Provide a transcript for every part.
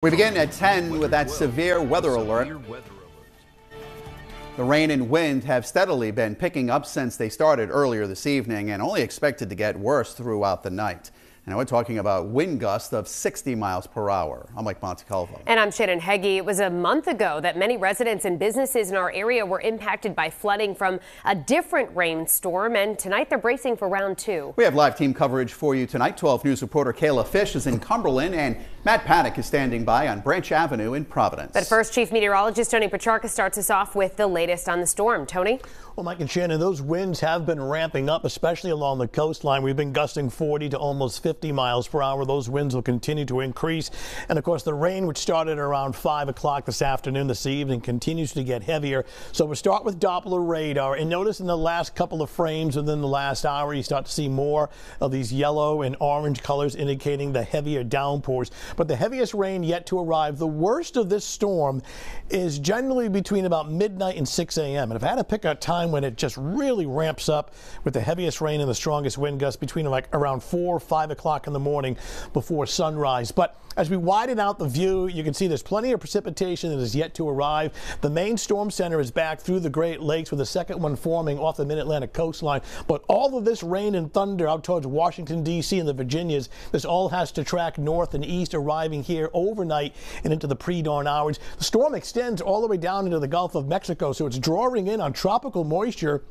We begin at 10 with that severe weather alert. The rain and wind have steadily been picking up since they started earlier this evening and only expected to get worse throughout the night. And we're talking about wind gusts of 60 miles per hour. I'm Mike Montecalvo. And I'm Shannon Heggie. It was a month ago that many residents and businesses in our area were impacted by flooding from a different rainstorm. And tonight they're bracing for round two. We have live team coverage for you tonight. 12 News reporter Kayla Fish is in Cumberland and Matt Paddock is standing by on Branch Avenue in Providence. But first, Chief Meteorologist Tony Petrarca starts us off with the latest on the storm. Tony? Well, Mike and Shannon, those winds have been ramping up, especially along the coastline. We've been gusting 40 to almost 50 miles per hour. Those winds will continue to increase. And of course, the rain, which started around 5 o'clock this afternoon, this evening, continues to get heavier. So we'll start with Doppler radar. And notice in the last couple of frames within the last hour, you start to see more of these yellow and orange colors indicating the heavier downpours. But the heaviest rain yet to arrive, the worst of this storm, is generally between about midnight and 6 a.m. And if I had to pick a time when it just really ramps up with the heaviest rain and the strongest wind gusts between like around 4 or 5 o'clock in the morning before sunrise. But as we widen out the view, you can see there's plenty of precipitation that is yet to arrive. The main storm center is back through the Great Lakes with the second one forming off the mid-Atlantic coastline. But all of this rain and thunder out towards Washington, D.C. and the Virginias, this all has to track north and east, arriving here overnight and into the pre-dawn hours. The storm extends all the way down into the Gulf of Mexico, so it's drawing in on tropical moisture,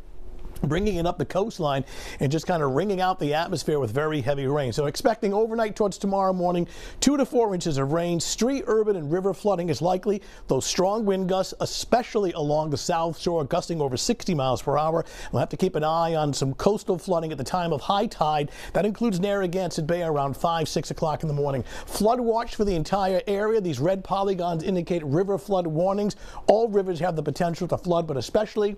bringing it up the coastline and just kind of wringing out the atmosphere with very heavy rain. So expecting overnight towards tomorrow morning, 2 to 4 inches of rain. Street, urban and river flooding is likely. Those strong wind gusts, especially along the south shore, gusting over 60 miles per hour. We'll have to keep an eye on some coastal flooding at the time of high tide. That includes Narragansett Bay around 5, 6 o'clock in the morning. Flood watch for the entire area. These red polygons indicate river flood warnings. All rivers have the potential to flood, but especially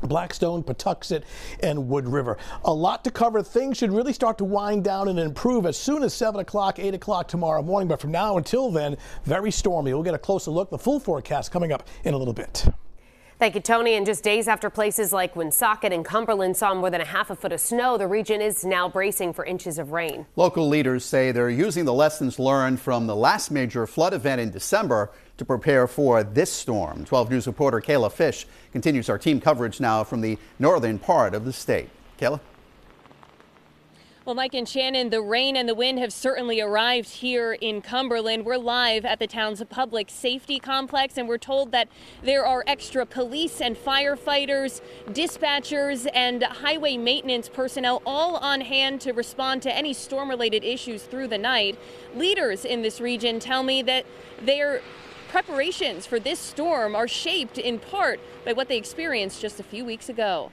Blackstone, Patuxent, and Wood River. A lot to cover. Things should really start to wind down and improve as soon as 7 o'clock, 8 o'clock tomorrow morning. But from now until then, very stormy. We'll get a closer look. The full forecast coming up in a little bit. Thank you, Tony. And just days after places like Woonsocket and Cumberland saw more than a half a foot of snow, the region is now bracing for inches of rain. Local leaders say they're using the lessons learned from the last major flood event in December to prepare for this storm. 12 News reporter Kayla Fish continues our team coverage now from the northern part of the state. Kayla? Well, Mike and Shannon, the rain and the wind have certainly arrived here in Cumberland. We're live at the town's public safety complex, and we're told that there are extra police and firefighters, dispatchers, and highway maintenance personnel all on hand to respond to any storm-related issues through the night. Leaders in this region tell me that their preparations for this storm are shaped in part by what they experienced just a few weeks ago.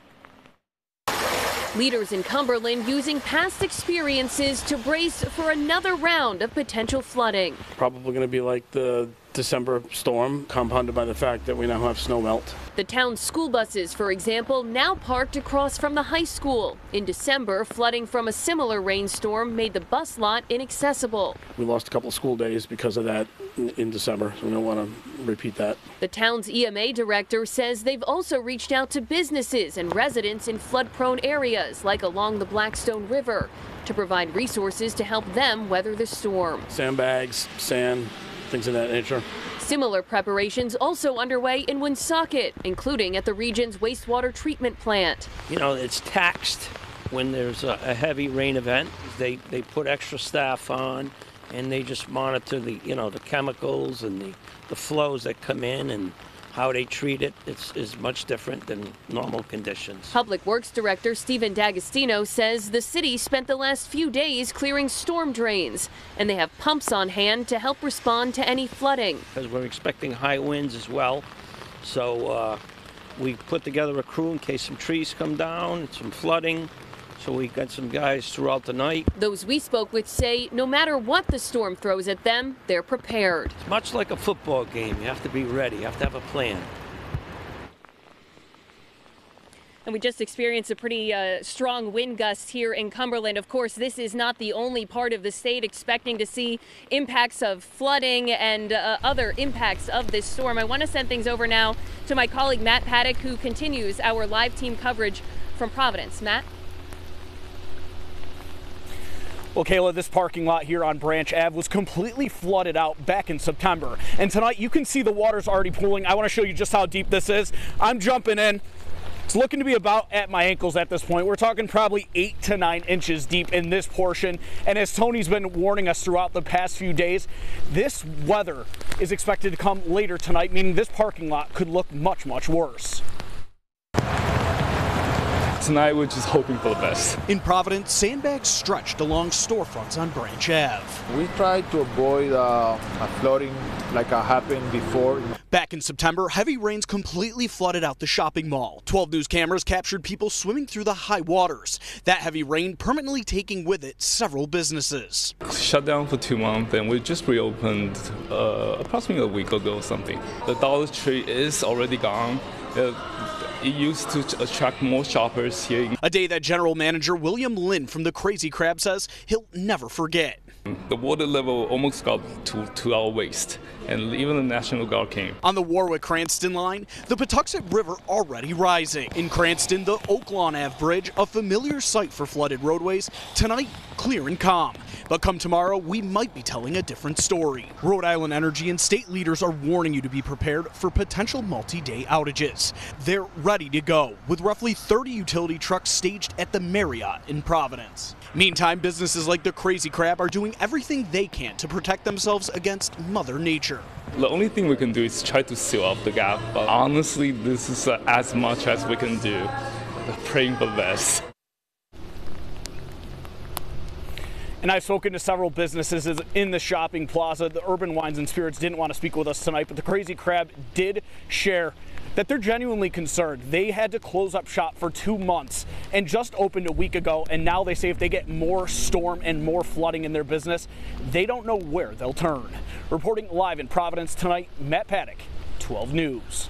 Leaders in Cumberland using past experiences to brace for another round of potential flooding. Probably going to be like the December storm, compounded by the fact that we now have snow melt. The town's school buses, for example, now parked across from the high school. In December, flooding from a similar rainstorm made the bus lot inaccessible. We lost a couple of school days because of that in December, so we don't want to repeat that. The town's EMA director says they've also reached out to businesses and residents in flood-prone areas, like along the Blackstone River, to provide resources to help them weather the storm. Sandbags, sand, things of that nature. Similar preparations also underway in Woonsocket, including at the region's wastewater treatment plant. You know, it's taxed when there's a heavy rain event. They put extra staff on, and they just monitor the, the chemicals and the flows that come in and how they treat it. Is much different than normal conditions. Public Works Director Stephen D'Agostino says the city spent the last few days clearing storm drains, and they have pumps on hand to help respond to any flooding. Because we're expecting high winds as well, so we put together a crew in case some trees come down, some flooding. So we got some guys throughout the night. Those we spoke with say no matter what the storm throws at them, they're prepared. It's much like a football game. You have to be ready. You have to have a plan. And we just experienced a pretty strong wind gust here in Cumberland. Of course, this is not the only part of the state expecting to see impacts of flooding and other impacts of this storm. I want to send things over now to my colleague Matt Paddock, who continues our live team coverage from Providence. Matt? Well, Kayla, this parking lot here on Branch Ave was completely flooded out back in September. And tonight you can see the water's already pooling. I want to show you just how deep this is. I'm jumping in. It's looking to be about at my ankles at this point. We're talking probably 8 to 9 inches deep in this portion. And as Tony's been warning us throughout the past few days, this weather is expected to come later tonight, meaning this parking lot could look much, much worse. Tonight, we're just hoping for the best. In Providence, sandbags stretched along storefronts on Branch Ave. We tried to avoid a flooding like happened before. Back in September, heavy rains completely flooded out the shopping mall. 12 News cameras captured people swimming through the high waters. That heavy rain permanently taking with it several businesses. Shut down for 2 months, and we just reopened approximately a week ago or something. The Dollar Tree is already gone. It used to attract more shoppers here. A day that General Manager William Lin from the Crazy Crab says he'll never forget. The water level almost got to our waist, and even the National Guard came. On the Warwick-Cranston line, the Patuxent River already rising. In Cranston, the Oaklawn Ave Bridge, a familiar sight for flooded roadways, tonight clear and calm. But come tomorrow, we might be telling a different story. Rhode Island Energy and state leaders are warning you to be prepared for potential multi-day outages. They're ready to go, with roughly 30 utility trucks staged at the Marriott in Providence. Meantime, businesses like the Crazy Crab are doing everything they can to protect themselves against Mother Nature. The only thing we can do is try to seal up the gap, but honestly, this is as much as we can do. Praying for the best. And I've spoken to several businesses in the shopping plaza. The Urban Wines and Spirits didn't want to speak with us tonight, but the Crazy Crab did share that they're genuinely concerned. They had to close up shop for 2 months and just opened a week ago, and now they say if they get more storm and more flooding in their business, they don't know where they'll turn. Reporting live in Providence tonight, Matt Paddock, 12 News.